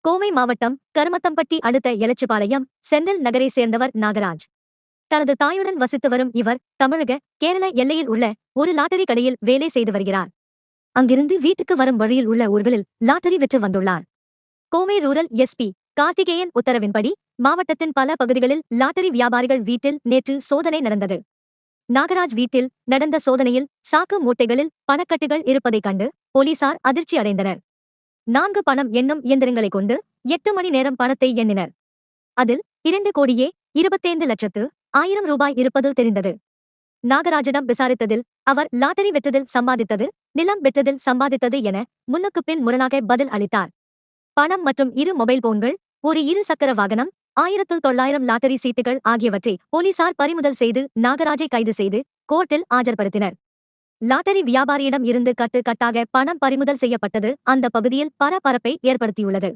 கோவை மாவட்டம் கருமத்தம்பட்டி அடுத்த எலச்சிபாளையம் செந்தில் நகரை சேர்ந்தவர் நாகராஜ். தனது தாயுடன் வசித்து வரும் இவர் தமிழக கேரள எல்லையில் உள்ள ஒரு லாட்டரி கடையில் வேலை செய்து வருகிறார். அங்கிருந்து வீட்டுக்கு வரும் வழியில் உள்ள ஊர்களில் லாட்டரி விற்று வந்துள்ளார். கோவை ரூரல் எஸ்பி கார்த்திகேயன் உத்தரவின்படி மாவட்டத்தின் பல பகுதிகளில் லாட்டரி வியாபாரிகள் வீட்டில் நேற்று சோதனை நடந்தது. நாகராஜ் வீட்டில் நடந்த சோதனையில் சாக்கு மூட்டைகளில் பணக்கட்டுகள் இருப்பதைக் கண்டு போலீசார் அதிர்ச்சி அடைந்தனர். 4 பணம் எண்ணும் இயந்திரங்களைக் கொண்டு 8 மணி நேரம் பணத்தை எண்ணினர். அதில் 2,25,00,000 ரூபாய் இருப்பது தெரிந்தது. நாகராஜிடம் விசாரித்ததில் அவர் லாட்டரி வெற்றதில் சம்பாதித்தது, நிலம் வெற்றதில் சம்பாதித்தது என முன்னுக்கு பின் முரணாக பதில் அளித்தார். பணம் மற்றும் 2 மொபைல் போன்கள், ஒரு 2 சக்கர வாகனம், 1900 லாட்டரி சீட்டுகள் ஆகியவற்றை போலீசார் பறிமுதல் செய்து நாகராஜை கைது செய்து கோர்ட்டில் ஆஜர்படுத்தினர். லாட்டரி வியாபாரியிடம் இருந்து கட்டு கட்டாக பணம் பறிமுதல் செய்யப்பட்டது அந்த பகுதியில் பரபரப்பை ஏற்படுத்தியுள்ளது.